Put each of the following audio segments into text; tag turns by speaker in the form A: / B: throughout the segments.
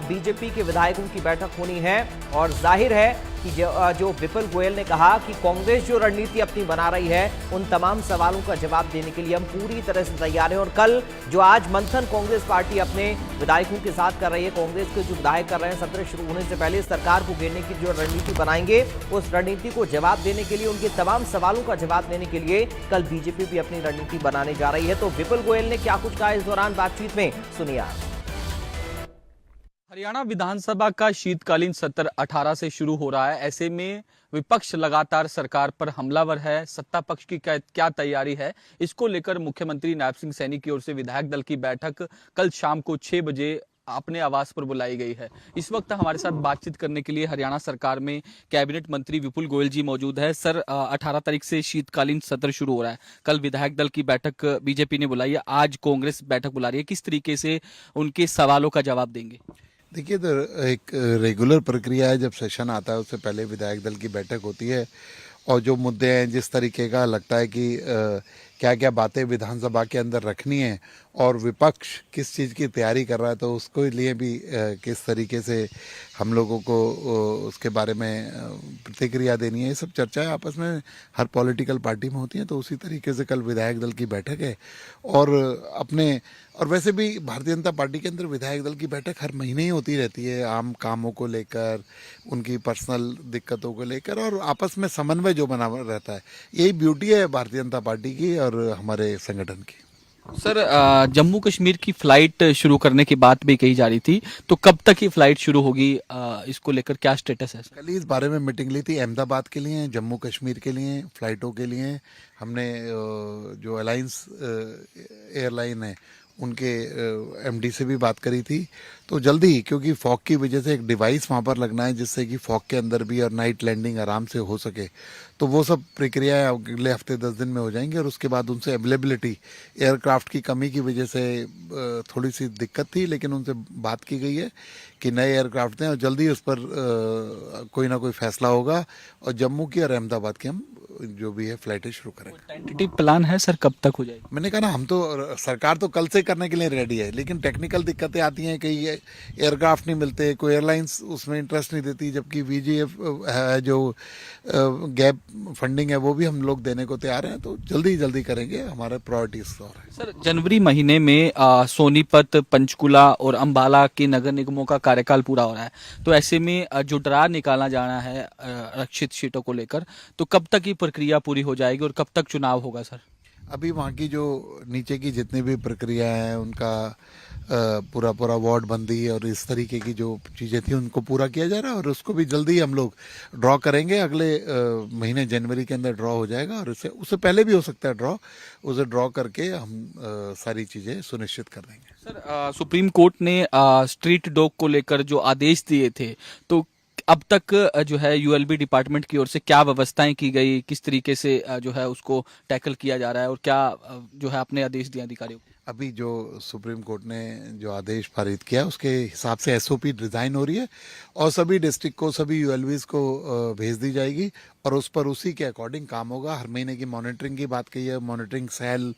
A: BJP के विधायकों की बैठक होनी है और जाहिर है कि जो विपुल गोयल ने कहा कि कांग्रेस जो रणनीति अपनी बना रही है उन तमाम सवालों का जवाब देने के लिए हम पूरी तरह से तैयार हैं। और कल जो आज मंथन कांग्रेस पार्टी अपने विधायकों के साथ कर रही है, कांग्रेस के जो विधायक कर रहे हैं, सत्र शुरू होने से पहले सरकार को घेरने की जो रणनीति बनाएंगे, उस रणनीति को जवाब देने के लिए, उनके तमाम सवालों का जवाब देने के लिए कल बीजेपी भी अपनी रणनीति बनाने जा रही है। तो विपुल गोयल ने क्या कुछ कहा इस दौरान बातचीत में, सुनिए।
B: हरियाणा विधानसभा का शीतकालीन सत्र 18 से शुरू हो रहा है। ऐसे में विपक्ष लगातार सरकार पर हमलावर है। सत्ता पक्ष की क्या तैयारी है, इसको लेकर मुख्यमंत्री नायब सिंह सैनी की ओर से विधायक दल की बैठक कल शाम को 6 बजे अपने आवास पर बुलाई गई है। इस वक्त हमारे साथ बातचीत करने के लिए हरियाणा सरकार में कैबिनेट मंत्री विपुल गोयल जी मौजूद है। सर, 18 तारीख से शीतकालीन सत्र शुरू हो रहा है। कल विधायक दल की बैठक बीजेपी ने बुलाई है, आज कांग्रेस बैठक बुला रही है। किस तरीके से उनके सवालों का जवाब देंगे?
C: देखिए, तो एक रेगुलर प्रक्रिया है। जब सेशन आता है उससे पहले विधायक दल की बैठक होती है और जो मुद्दे हैं, जिस तरीके का लगता है कि क्या क्या बातें विधानसभा के अंदर रखनी है और विपक्ष किस चीज़ की तैयारी कर रहा है, तो उसको लिए भी किस तरीके से हम लोगों को उसके बारे में प्रतिक्रिया देनी है, ये सब चर्चाएं आपस में हर पॉलिटिकल पार्टी में होती हैं। तो उसी तरीके से कल विधायक दल की बैठक है और वैसे भी भारतीय जनता पार्टी के अंदर विधायक दल की बैठक हर महीने ही होती रहती है, आम कामों को लेकर, उनकी पर्सनल दिक्कतों को लेकर और आपस में समन्वय जो बना रहता है। यही ब्यूटी है भारतीय जनता पार्टी की और हमारे संगठन की।
B: सर, जम्मू कश्मीर की फ्लाइट शुरू करने की बात भी कही जा रही थी, तो कब तक ये फ्लाइट शुरू होगी, इसको लेकर क्या स्टेटस है?
C: कल ही इस बारे में मीटिंग ली थी। अहमदाबाद के लिए, जम्मू कश्मीर के लिए फ्लाइटों के लिए हमने जो अलायंस एयरलाइन है उनके एमडी से भी बात करी थी। तो जल्दी, क्योंकि फॉग की वजह से एक डिवाइस वहाँ पर लगना है जिससे कि फॉग के अंदर भी और नाइट लैंडिंग आराम से हो सके, तो वो सब प्रक्रियाएं अगले हफ्ते 10 दिन में हो जाएंगी। और उसके बाद उनसे अवेलेबिलिटी, एयरक्राफ्ट की कमी की वजह से थोड़ी सी दिक्कत थी, लेकिन उनसे बात की गई है कि नए एयरक्राफ्ट दें और जल्दी उस पर कोई ना कोई फैसला होगा और जम्मू की और अहमदाबाद की हम जो भी है फ्लाइटें शुरू करेंगे।
B: टेंटेटिव प्लान है सर, कब तक हो जाएगी?
C: मैंने कहा ना, हम तो सरकार तो कल से करने के लिए रेडी है, लेकिन टेक्निकल दिक्कतें आती हैं, कई एयरक्राफ्ट नहीं मिलते, कोई एयरलाइंस उसमें इंटरेस्ट नहीं देती, जबकि वीजीएफ है जो गैप फंडिंग है वो भी हम लोग देने को तैयार हैं। तो जल्दी करेंगे, हमारे प्रायोरिटीज और है।
B: सर, जनवरी महीने में सोनीपत, पंचकुला और अंबाला के नगर निगमों का कार्यकाल पूरा हो रहा है, तो ऐसे में जो ड्रा निकाला जाना है आरक्षित सीटों को लेकर, तो कब तक ये प्रक्रिया पूरी हो जाएगी और कब तक चुनाव होगा सर?
C: अभी वहाँ की जो नीचे की जितनी भी प्रक्रिया है, उनका पूरा वार्ड बंदी और इस तरीके की जो चीज़ें थी उनको पूरा किया जा रहा है और उसको भी जल्दी हम लोग ड्रॉ करेंगे। अगले महीने जनवरी के अंदर ड्रॉ हो जाएगा और उससे पहले भी हो सकता है ड्रॉ। उसे ड्रॉ करके हम सारी चीज़ें सुनिश्चित कर देंगे।
B: सर, सुप्रीम कोर्ट ने स्ट्रीट डॉग को लेकर जो आदेश दिए थे, तो अब तक जो है यूएलबी डिपार्टमेंट की ओर से क्या व्यवस्थाएं की गई, किस तरीके से जो है उसको टैकल किया जा रहा है और क्या जो है अपने आदेश दिए अधिकारियों को?
C: अभी जो सुप्रीम कोर्ट ने जो आदेश पारित किया उसके हिसाब से एसओपी डिज़ाइन हो रही है और सभी डिस्ट्रिक्ट को, सभी यूएलबीज को भेज दी जाएगी और उस पर उसी के अकॉर्डिंग काम होगा। हर महीने की मॉनिटरिंग की बात कही है, मॉनिटरिंग सेल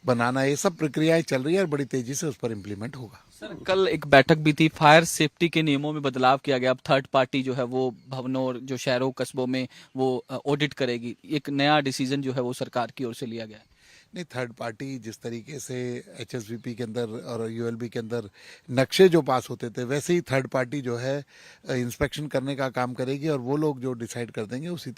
C: बनाना, ये सब प्रक्रियाएं चल रही है और बड़ी तेजी से उस पर इम्प्लीमेंट होगा।
B: सर, कल एक बैठक भी थी, फायर सेफ्टी के नियमों में बदलाव किया गया। अब थर्ड पार्टी जो है वो भवनों और जो शहरों कस्बों में वो ऑडिट करेगी। एक नया डिसीजन जो है वो सरकार की ओर से लिया गया है।
C: नहीं, थर्ड पार्टी जिस तरीके से एचएसवीपी के अंदर और यूएलबी के अंदर नक्शे जो पास होते थे, वैसे ही थर्ड पार्टी जो है इंस्पेक्शन करने का काम करेगी और वो लोग जो डिसाइड कर देंगे उसी